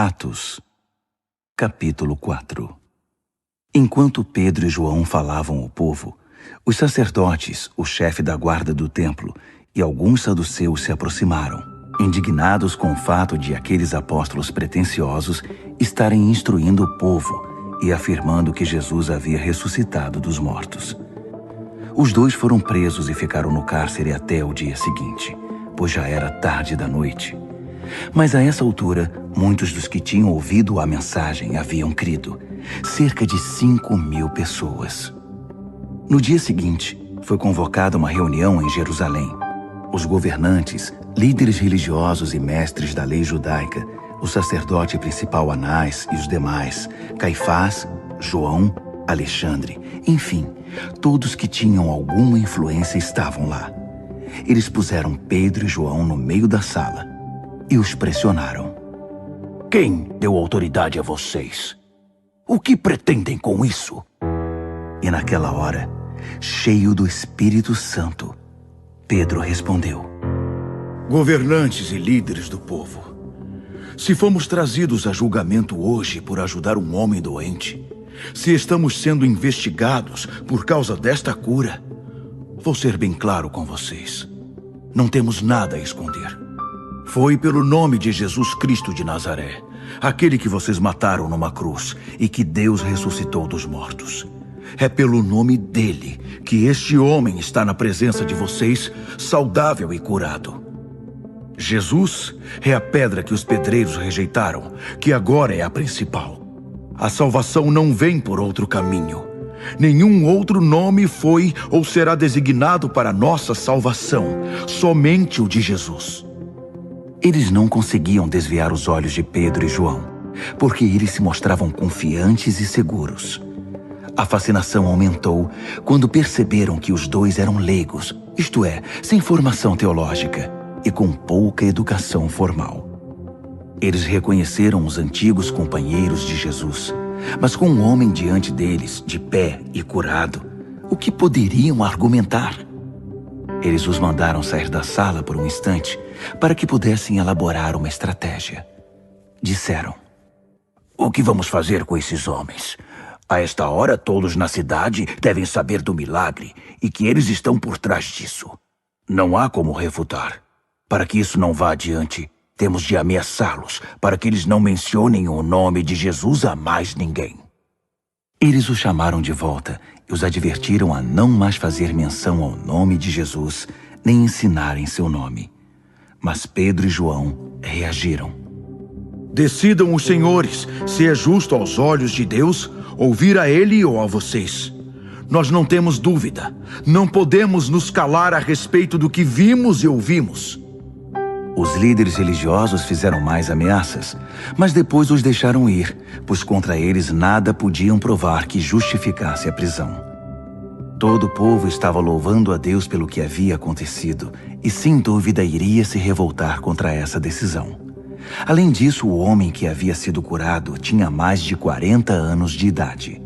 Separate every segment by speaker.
Speaker 1: Atos, capítulo 4. Enquanto Pedro e João falavam ao povo, os sacerdotes, o chefe da guarda do templo e alguns saduceus se aproximaram, indignados com o fato de aqueles apóstolos pretensiosos estarem instruindo o povo e afirmando que Jesus havia ressuscitado dos mortos. Os dois foram presos e ficaram no cárcere até o dia seguinte, pois já era tarde da noite. Mas a essa altura, muitos dos que tinham ouvido a mensagem haviam crido, cerca de 5.000 pessoas. No dia seguinte, foi convocada uma reunião em Jerusalém. Os governantes, líderes religiosos e mestres da lei judaica, o sacerdote principal Anás e os demais, Caifás, João, Alexandre, enfim, todos que tinham alguma influência estavam lá. Eles puseram Pedro e João no meio da sala e os pressionaram.
Speaker 2: Quem deu autoridade a vocês? O que pretendem com isso?
Speaker 1: E naquela hora, cheio do Espírito Santo, Pedro respondeu:
Speaker 3: Governantes e líderes do povo, se fomos trazidos a julgamento hoje por ajudar um homem doente, se estamos sendo investigados por causa desta cura, vou ser bem claro com vocês. Não temos nada a esconder. Foi pelo nome de Jesus Cristo de Nazaré, aquele que vocês mataram numa cruz e que Deus ressuscitou dos mortos. É pelo nome dele que este homem está na presença de vocês, saudável e curado. Jesus é a pedra que os pedreiros rejeitaram, que agora é a principal. A salvação não vem por outro caminho. Nenhum outro nome foi ou será designado para nossa salvação, somente o de Jesus.
Speaker 1: Eles não conseguiam desviar os olhos de Pedro e João, porque eles se mostravam confiantes e seguros. A fascinação aumentou quando perceberam que os dois eram leigos, isto é, sem formação teológica e com pouca educação formal. Eles reconheceram os antigos companheiros de Jesus, mas com um homem diante deles, de pé e curado, o que poderiam argumentar? Eles os mandaram sair da sala por um instante para que pudessem elaborar uma estratégia. Disseram:
Speaker 2: O que vamos fazer com esses homens? A esta hora, todos na cidade devem saber do milagre e que eles estão por trás disso. Não há como refutar. Para que isso não vá adiante, temos de ameaçá-los para que eles não mencionem o nome de Jesus a mais ninguém.
Speaker 1: Eles os chamaram de volta e os advertiram a não mais fazer menção ao nome de Jesus, nem ensinarem seu nome. Mas Pedro e João reagiram.
Speaker 3: Decidam os senhores se é justo aos olhos de Deus ouvir a ele ou a vocês. Nós não temos dúvida. Não podemos nos calar a respeito do que vimos e ouvimos.
Speaker 1: Os líderes religiosos fizeram mais ameaças, mas depois os deixaram ir, pois contra eles nada podiam provar que justificasse a prisão. Todo o povo estava louvando a Deus pelo que havia acontecido e sem dúvida iria se revoltar contra essa decisão. Além disso, o homem que havia sido curado tinha mais de 40 anos de idade.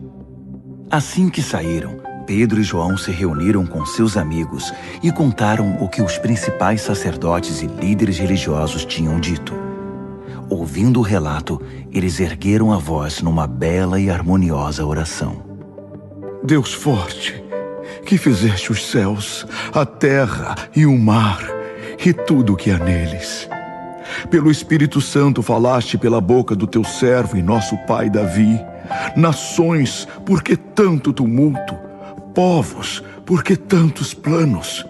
Speaker 1: Assim que saíram, Pedro e João se reuniram com seus amigos e contaram o que os principais sacerdotes e líderes religiosos tinham dito. Ouvindo o relato, eles ergueram a voz numa bela e harmoniosa oração.
Speaker 3: Deus forte, que fizeste os céus, a terra e o mar e tudo o que há neles. Pelo Espírito Santo falaste pela boca do teu servo e nosso pai Davi. Nações, por que tanto tumulto? Povos, por que tantos planos?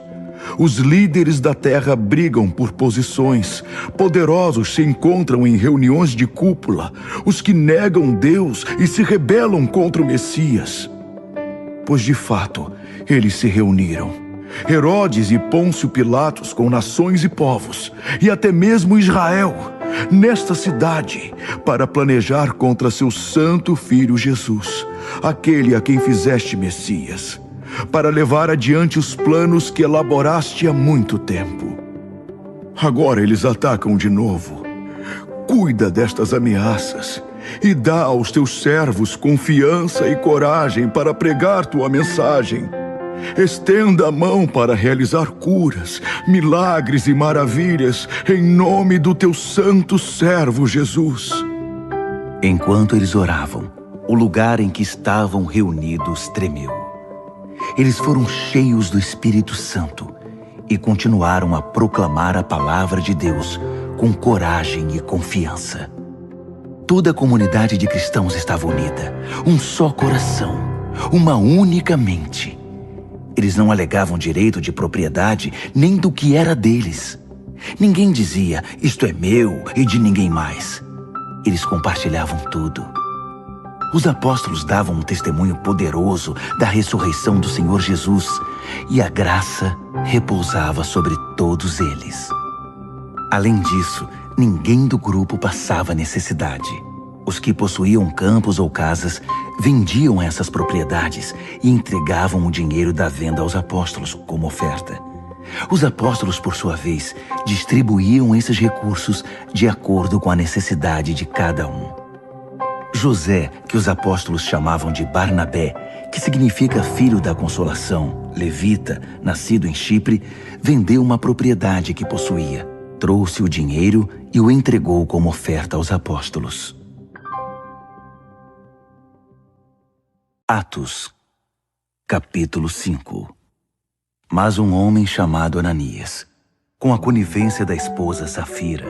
Speaker 3: Os líderes da terra brigam por posições. Poderosos se encontram em reuniões de cúpula. Os que negam Deus e se rebelam contra o Messias. Pois de fato, eles se reuniram. Herodes e Pôncio Pilatos com nações e povos, e até mesmo Israel, nesta cidade, para planejar contra seu santo filho Jesus, aquele a quem fizeste Messias, para levar adiante os planos que elaboraste há muito tempo. Agora eles atacam de novo. Cuida destas ameaças e dá aos teus servos confiança e coragem para pregar tua mensagem. Estenda a mão para realizar curas, milagres e maravilhas em nome do teu santo servo Jesus.
Speaker 1: Enquanto eles oravam, o lugar em que estavam reunidos tremeu. Eles foram cheios do Espírito Santo e continuaram a proclamar a palavra de Deus com coragem e confiança. Toda a comunidade de cristãos estava unida, um só coração, uma única mente. Eles não alegavam direito de propriedade nem do que era deles. Ninguém dizia, isto é meu e de ninguém mais. Eles compartilhavam tudo. Os apóstolos davam um testemunho poderoso da ressurreição do Senhor Jesus e a graça repousava sobre todos eles. Além disso, ninguém do grupo passava necessidade. Os que possuíam campos ou casas vendiam essas propriedades e entregavam o dinheiro da venda aos apóstolos como oferta. Os apóstolos, por sua vez, distribuíam esses recursos de acordo com a necessidade de cada um. José, que os apóstolos chamavam de Barnabé, que significa filho da consolação, levita, nascido em Chipre, vendeu uma propriedade que possuía, trouxe o dinheiro e o entregou como oferta aos apóstolos. Atos, capítulo 5. Mas um homem chamado Ananias, com a conivência da esposa Safira,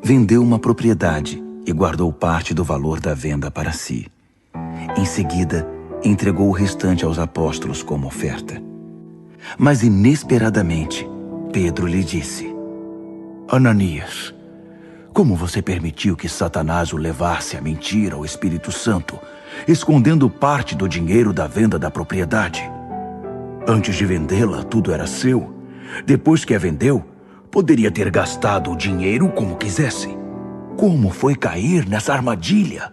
Speaker 1: vendeu uma propriedade e guardou parte do valor da venda para si. Em seguida, entregou o restante aos apóstolos como oferta. Mas inesperadamente, Pedro lhe disse: Ananias, como você permitiu que Satanás o levasse a mentir ao Espírito Santo, escondendo parte do dinheiro da venda da propriedade? Antes de vendê-la, tudo era seu. Depois que a vendeu, poderia ter gastado o dinheiro como quisesse. Como foi cair nessa armadilha?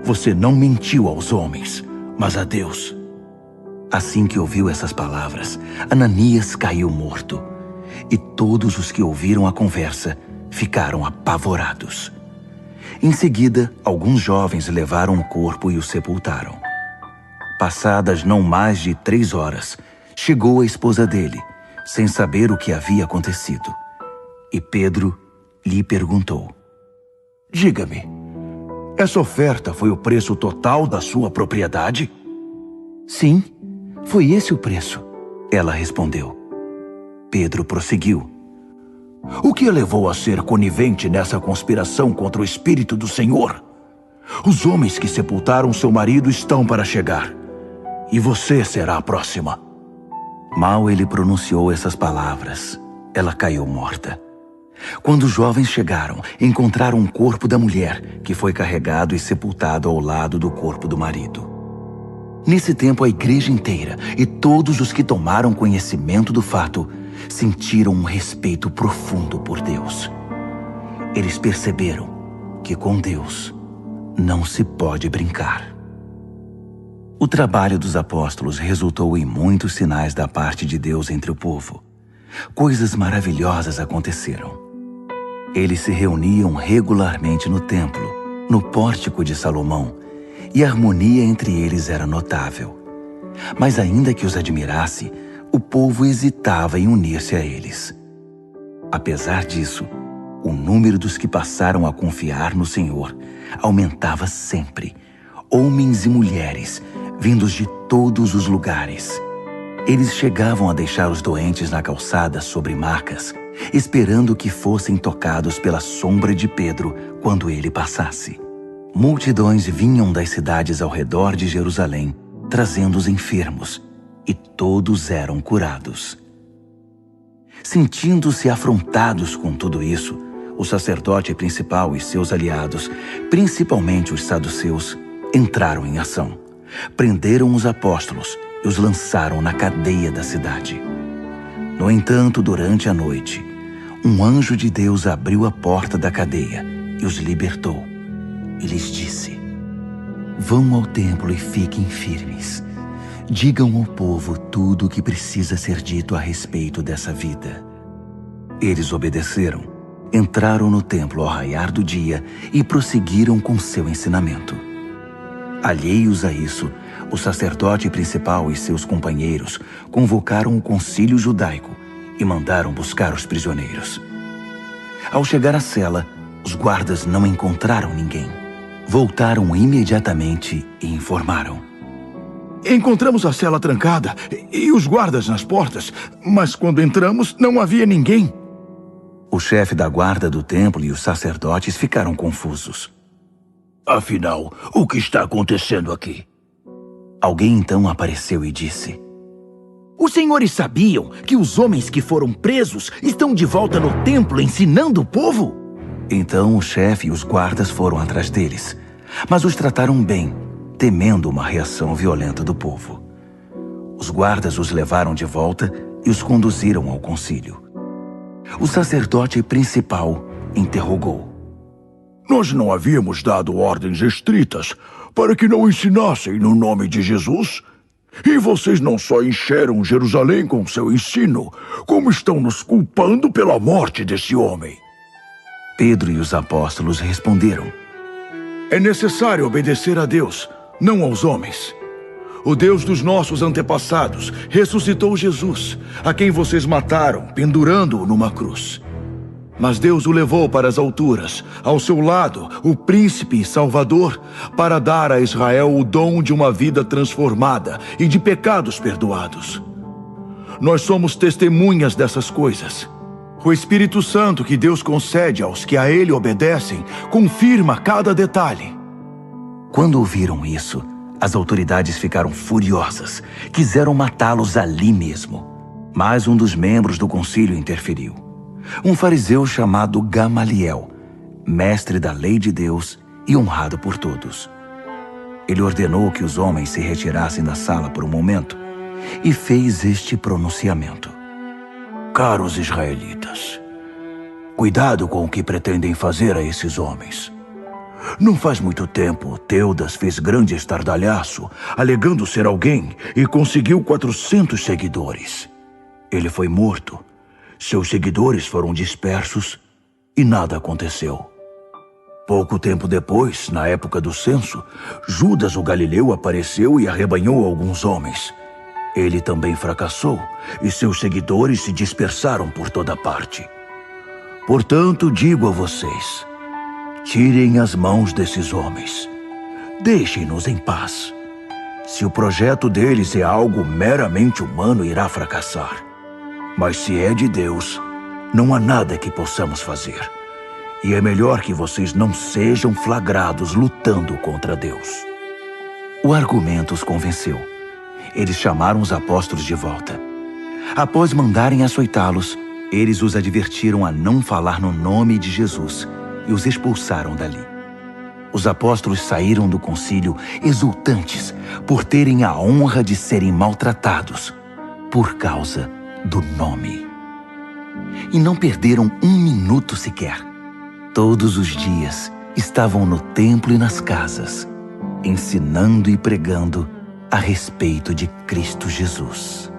Speaker 1: Você não mentiu aos homens, mas a Deus. Assim que ouviu essas palavras, Ananias caiu morto. E todos os que ouviram a conversa ficaram apavorados. Em seguida, alguns jovens levaram o corpo e o sepultaram. Passadas não mais de 3 horas, chegou a esposa dele, sem saber o que havia acontecido. E Pedro lhe perguntou: Diga-me, essa oferta foi o preço total da sua propriedade? Sim, foi esse o preço, ela respondeu. Pedro prosseguiu: O que a levou a ser conivente nessa conspiração contra o Espírito do Senhor? Os homens que sepultaram seu marido estão para chegar, e você será a próxima. Mal ele pronunciou essas palavras, ela caiu morta. Quando os jovens chegaram, encontraram o corpo da mulher, que foi carregado e sepultado ao lado do corpo do marido. Nesse tempo, a igreja inteira e todos os que tomaram conhecimento do fato sentiram um respeito profundo por Deus. Eles perceberam que com Deus não se pode brincar. O trabalho dos apóstolos resultou em muitos sinais da parte de Deus entre o povo. Coisas maravilhosas aconteceram. Eles se reuniam regularmente no templo, no pórtico de Salomão, e a harmonia entre eles era notável. Mas ainda que os admirasse, o povo hesitava em unir-se a eles. Apesar disso, o número dos que passaram a confiar no Senhor aumentava sempre, homens e mulheres, vindos de todos os lugares. Eles chegavam a deixar os doentes na calçada sobre macas, esperando que fossem tocados pela sombra de Pedro quando ele passasse. Multidões vinham das cidades ao redor de Jerusalém, trazendo os enfermos, e todos eram curados. Sentindo-se afrontados com tudo isso, o sacerdote principal e seus aliados, principalmente os saduceus, entraram em ação. Prenderam os apóstolos e os lançaram na cadeia da cidade. No entanto, durante a noite, um anjo de Deus abriu a porta da cadeia e os libertou. E lhes disse: Vão ao templo e fiquem firmes. Digam ao povo tudo o que precisa ser dito a respeito dessa vida. Eles obedeceram, entraram no templo ao raiar do dia e prosseguiram com seu ensinamento. Alheios a isso, o sacerdote principal e seus companheiros convocaram o concílio judaico e mandaram buscar os prisioneiros. Ao chegar à cela, os guardas não encontraram ninguém. voltaram imediatamente e informaram:
Speaker 3: encontramos a cela trancada e os guardas nas portas, mas quando entramos não havia ninguém.
Speaker 1: O chefe da guarda do templo e os sacerdotes ficaram confusos.
Speaker 2: Afinal, o que está acontecendo aqui?
Speaker 1: Alguém então apareceu e disse:
Speaker 4: os senhores sabiam que os homens que foram presos estão de volta no templo ensinando o povo?
Speaker 1: Então o chefe e os guardas foram atrás deles, mas os trataram bem, temendo uma reação violenta do povo. Os guardas os levaram de volta e os conduziram ao concílio. O sacerdote principal interrogou:
Speaker 3: nós não havíamos dado ordens estritas para que não ensinassem no nome de Jesus? E vocês não só encheram Jerusalém com seu ensino, como estão nos culpando pela morte desse homem.
Speaker 1: Pedro e os apóstolos responderam:
Speaker 3: é necessário obedecer a Deus, não aos homens. O Deus dos nossos antepassados ressuscitou Jesus, a quem vocês mataram, pendurando-o numa cruz. Mas Deus o levou para as alturas, ao seu lado, o príncipe e salvador, para dar a Israel o dom de uma vida transformada e de pecados perdoados. Nós somos testemunhas dessas coisas. O Espírito Santo que Deus concede aos que a Ele obedecem confirma cada detalhe.
Speaker 1: Quando ouviram isso, as autoridades ficaram furiosas, quiseram matá-los ali mesmo. Mas um dos membros do concílio interferiu. Um fariseu chamado Gamaliel, mestre da lei de Deus e honrado por todos. Ele ordenou que os homens se retirassem da sala por um momento e fez este pronunciamento:
Speaker 2: caros israelitas, cuidado com o que pretendem fazer a esses homens. Não faz muito tempo, Teudas fez grande estardalhaço, alegando ser alguém, e conseguiu 400 seguidores. Ele foi morto. Seus seguidores foram dispersos e nada aconteceu. Pouco tempo depois, na época do censo, Judas o Galileu apareceu e arrebanhou alguns homens. Ele também fracassou e seus seguidores se dispersaram por toda parte. Portanto, digo a vocês: tirem as mãos desses homens. Deixem-nos em paz. Se o projeto deles é algo meramente humano, irá fracassar. Mas se é de Deus, não há nada que possamos fazer. E é melhor que vocês não sejam flagrados lutando contra Deus.
Speaker 1: O argumento os convenceu. Eles chamaram os apóstolos de volta. Após mandarem açoitá-los, eles os advertiram a não falar no nome de Jesus e os expulsaram dali. Os apóstolos saíram do concílio exultantes por terem a honra de serem maltratados por causa do nome. E não perderam um minuto sequer. Todos os dias estavam no templo e nas casas, ensinando e pregando a respeito de Cristo Jesus.